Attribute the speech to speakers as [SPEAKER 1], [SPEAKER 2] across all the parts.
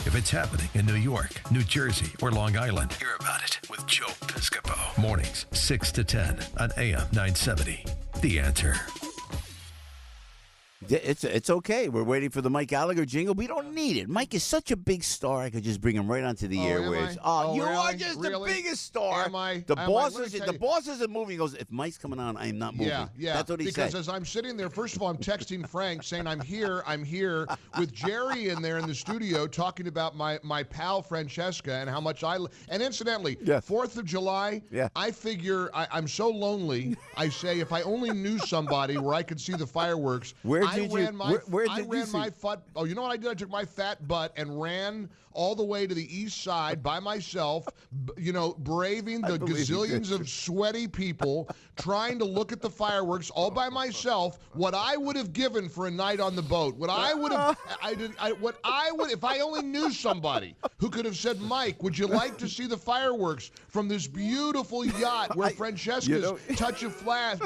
[SPEAKER 1] If it's happening in New York, New Jersey, or Long Island, hear about it with Joe Piscopo. Mornings, 6 to 10 on AM 970. The Answer.
[SPEAKER 2] It's okay. We're waiting for the Mike Gallagher jingle. We don't need it. Mike is such a big star. I could just bring him right onto the airwaves.
[SPEAKER 3] You
[SPEAKER 2] really?
[SPEAKER 3] are just the biggest star.
[SPEAKER 2] Am I? The boss isn't moving. He goes, if Mike's coming on, I am not moving.
[SPEAKER 3] Yeah.
[SPEAKER 2] That's what he said.
[SPEAKER 3] Because as I'm sitting there, first of all, I'm texting Frank saying I'm here with Jerry in there in the studio talking about my pal Francesca and how much and incidentally, 4th of July, I figure I'm so lonely. I say if I only knew somebody where I could see the fireworks. You know what I did? I took my fat butt and ran all the way to the east side by myself, braving the gazillions of sweaty people, trying to look at the fireworks all by myself. What I would have given for a night on the boat, if I only knew somebody who could have said, Mike, would you like to see the fireworks from this beautiful yacht where Francesca's touch of class,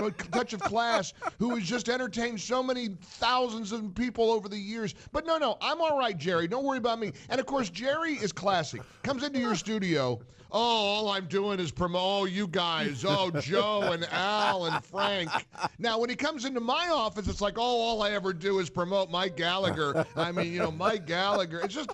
[SPEAKER 3] who has just entertained so many thousands of people over the years. But no, I'm all right, Jerry. Don't worry about me. And of course, Jerry is classic. Comes into your studio. Oh, all I'm doing is promote. Oh, you guys. Oh, Joe and Al and Frank. Now, when he comes into my office, it's like, all I ever do is promote Mike Gallagher. I mean, Mike Gallagher. It's just,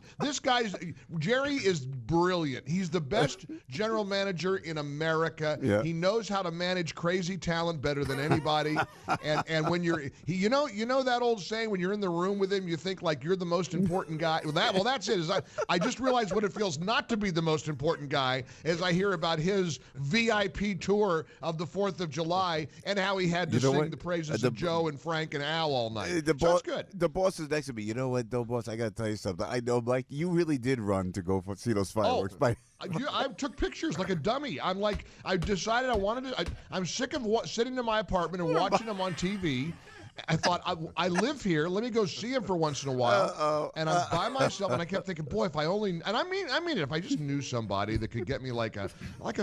[SPEAKER 3] Jerry is brilliant. He's the best general manager in America. Yeah. He knows how to manage crazy talent better than anybody. And when you know that old saying, when you're in the room with him, you think like you're the most important guy. Well, that's it. I just realized what it feels not to be the most important guy as I hear about his VIP tour of the 4th of July and how he had to sing the praises of Joe and Frank and Al all night. That's good.
[SPEAKER 2] The boss is next to me. You know what, though, boss? I got to tell you something. I know, Mike, you really did run to go see those fireworks.
[SPEAKER 3] I took pictures like a dummy. I decided I wanted to. I'm sick of sitting in my apartment and watching them on TV. I thought, I live here. Let me go see him for once in a while. And I'm by myself, and I kept thinking, boy, if I only, and I mean it, if I just knew somebody that could get me like a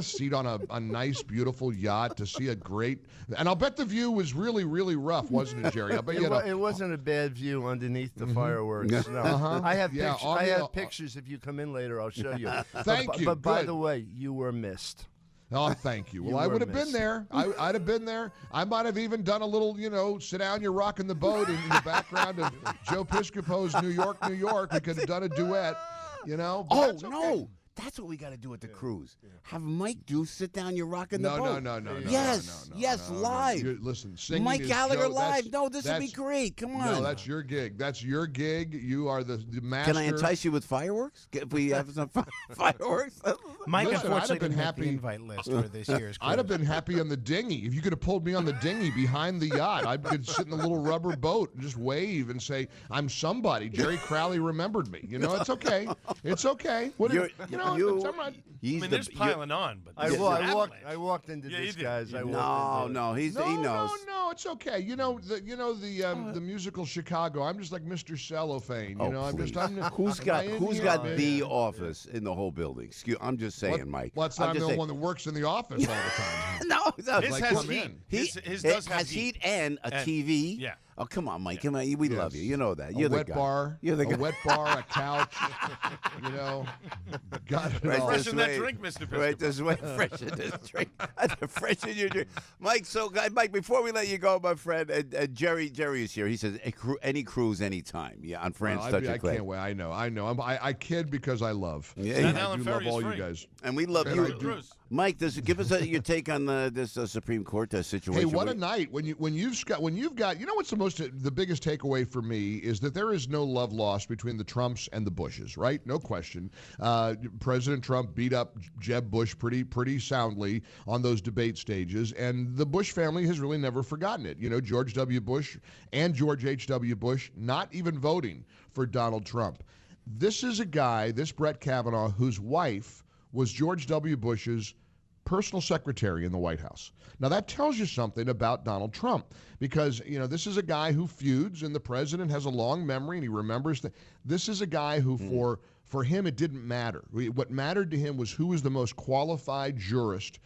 [SPEAKER 3] seat on a nice, beautiful yacht to see a great, and I'll bet the view was really, really rough, wasn't it, Jerry? I bet
[SPEAKER 4] it wasn't a bad view underneath the fireworks. No. I have pictures. If you come in later, I'll show you.
[SPEAKER 3] Thank you.
[SPEAKER 4] But by the way, you were missed.
[SPEAKER 3] Oh, thank you. Well, I would have been there. I'd have been there. I might have even done a little, sit down, you're rocking the boat in the background of Joe Piscopo's New York, New York. We could have done a duet, But
[SPEAKER 2] no. That's what we got to do at the cruise. Have Mike sit down, you're rocking the boat.
[SPEAKER 3] No.
[SPEAKER 2] Yes, live.
[SPEAKER 3] Listen, singing
[SPEAKER 2] Mike Gallagher
[SPEAKER 3] Joe,
[SPEAKER 2] live. No, this would be great. Come on.
[SPEAKER 3] No, that's your gig. You are the master.
[SPEAKER 2] Can I entice you with fireworks? If we have some fireworks?
[SPEAKER 5] Mike, unfortunately, didn't make the invite list for this year's cruise.
[SPEAKER 3] I'd have been happy on the dinghy. If you could have pulled me on the dinghy behind the yacht, I could sit in the little rubber boat and just wave and say, I'm somebody. Jerry Crowley remembered me. It's okay. It's okay.
[SPEAKER 6] They're just piling on. But
[SPEAKER 4] I walked into this, guys.
[SPEAKER 2] He knows.
[SPEAKER 3] No, it's okay. The musical Chicago. I'm just like Mr. Cellophane.
[SPEAKER 2] Who's got the office in the whole building? I'm just saying, Mike.
[SPEAKER 3] Well, I'm the only one that works in the office all the time.
[SPEAKER 2] No,
[SPEAKER 6] his has heat. His does have
[SPEAKER 2] heat and a TV.
[SPEAKER 6] Yeah.
[SPEAKER 2] Oh, come on, Mike. Come on. We love you. You know that. You're
[SPEAKER 3] the guy.
[SPEAKER 2] You're the guy.
[SPEAKER 3] A wet bar, a couch. Got it all.
[SPEAKER 6] Freshen that drink, Mr. Piscopo.
[SPEAKER 2] Right this way. Freshen this drink. Freshen your drink. Mike, Mike, before we let you go, my friend, Jerry is here. He says, any cruise, anytime. Yeah, on France, Touch
[SPEAKER 3] I can't wait. I know. I kid because I love.
[SPEAKER 6] Yeah,
[SPEAKER 3] I do love all you guys.
[SPEAKER 2] And we love you. Mike, give us your take on this Supreme Court situation.
[SPEAKER 3] Hey, what a night when you've got what's the biggest takeaway for me is that there is no love lost between the Trumps and the Bushes, right? No question. President Trump beat up Jeb Bush pretty soundly on those debate stages, and the Bush family has really never forgotten it. George W. Bush and George H.W. Bush not even voting for Donald Trump. This is a guy, this Brett Kavanaugh, whose wife was George W. Bush's personal secretary in the White House. Now, that tells you something about Donald Trump because, this is a guy who feuds, and the president has a long memory, and he remembers that. This is a guy who, for him, it didn't matter. What mattered to him was who was the most qualified jurist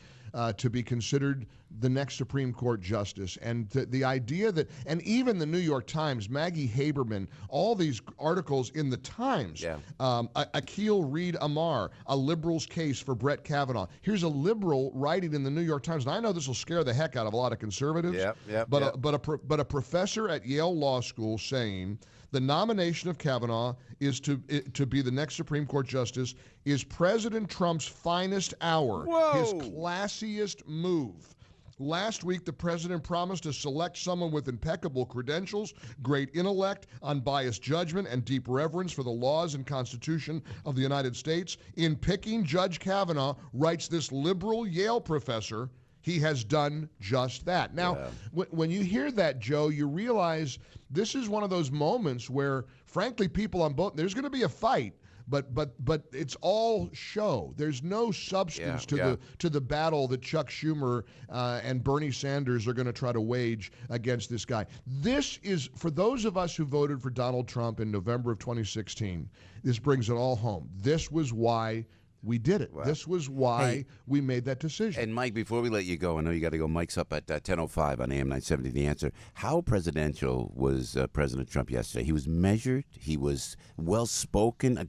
[SPEAKER 3] to be considered the next Supreme Court justice. And the idea that, and even the New York Times, Maggie Haberman, all these articles in the Times, Akil Reed Amar, a liberal's case for Brett Kavanaugh. Here's a liberal writing in the New York Times, and I know this will scare the heck out of a lot of conservatives, but a professor at Yale Law School saying the nomination of Kavanaugh is to be the next Supreme Court justice is President Trump's finest hour, his classiest move. Last week, the president promised to select someone with impeccable credentials, great intellect, unbiased judgment, and deep reverence for the laws and Constitution of the United States. In picking Judge Kavanaugh, writes this liberal Yale professor, he has done just that. Now, when you hear that, Joe, you realize this is one of those moments where, frankly, people on both, there's going to be a fight. But it's all show. There's no substance to the battle that Chuck Schumer and Bernie Sanders are going to try to wage against this guy. This is, for those of us who voted for Donald Trump in November of 2016, this brings it all home. This was why we did it. Wow. This was why we made that decision.
[SPEAKER 2] And, Mike, before we let you go, I know you got to go. Mike's up at 10:05 on AM 970, The Answer. How presidential was President Trump yesterday? He was measured. He was well-spoken.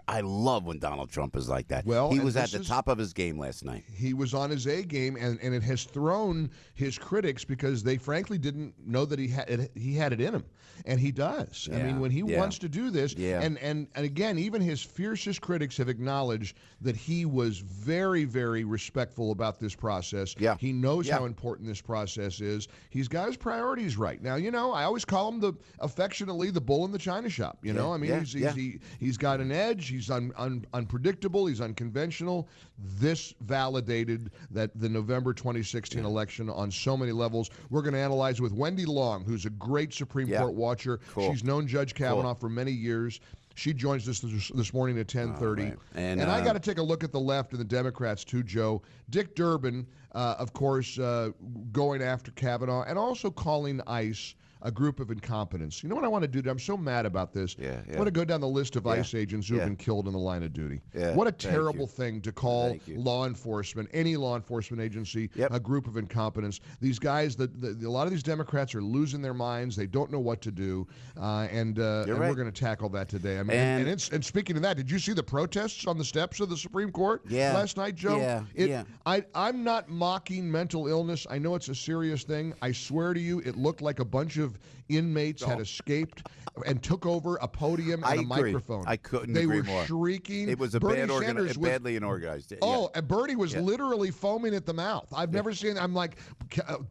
[SPEAKER 2] I love when Donald Trump is like that. Well, he was at the top of his game last night.
[SPEAKER 3] He was on his A game, and it has thrown his critics because they, frankly, didn't know that he had it in him. And he does. I mean, when he wants to do this, and again, even his fiercest critics have acknowledged that he was very, very respectful about this process. Yeah. He knows how important this process is. He's got his priorities right. Now, I always call him affectionately the bull in the china shop. I mean, he's got an edge. He's unpredictable. He's unconventional. This validated that the November 2016 election on so many levels. We're going to analyze with Wendy Long, who's a great Supreme Court watcher. Cool. She's known Judge Kavanaugh for many years. She joins us this morning at 10:30. Right. And I got to take a look at the left and the Democrats, too, Joe. Dick Durbin, of course, going after Kavanaugh and also calling ICE a group of incompetents. You know what I want to do? I'm so mad about this. I want to go down the list of ICE agents who have been killed in the line of duty. What a terrible thing to call law enforcement, any law enforcement agency, a group of incompetents. These guys, a lot of these Democrats are losing their minds. They don't know what to do, and we're going to tackle that today. I mean, and speaking of that, did you see the protests on the steps of the Supreme Court last night, Joe? I'm not mocking mental illness. I know it's a serious thing. I swear to you, it looked like a bunch of inmates had escaped and took over a podium and a microphone.
[SPEAKER 2] I couldn't agree more.
[SPEAKER 3] They were shrieking.
[SPEAKER 2] It was a badly organized.
[SPEAKER 3] And Bernie was literally foaming at the mouth. I've never seen. I'm like,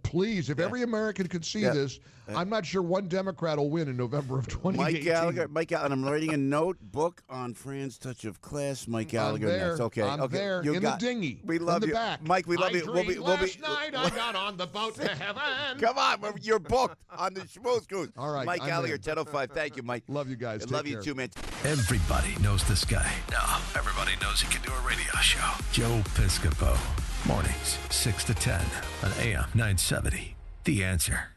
[SPEAKER 3] please, if every American could see this, I'm not sure one Democrat will win in November of 2018.
[SPEAKER 2] Mike Gallagher, I'm writing a notebook on Fran's touch of class. Mike Gallagher,
[SPEAKER 3] that's
[SPEAKER 2] okay.
[SPEAKER 3] I'm there in the dinghy.
[SPEAKER 2] We love you,
[SPEAKER 3] back.
[SPEAKER 2] Mike. We love you.
[SPEAKER 3] Last night I got on the boat to heaven.
[SPEAKER 2] Come on, you're booked on the Schmoes Cruise.
[SPEAKER 3] All right,
[SPEAKER 2] Mike Gallagher, 10:05. Thank you, Mike.
[SPEAKER 3] Love you guys.
[SPEAKER 2] Love you too, man.
[SPEAKER 1] Everybody knows this guy. No, everybody knows he can do a radio show. Joe Piscopo. Mornings, 6 to 10 on AM 970. The Answer.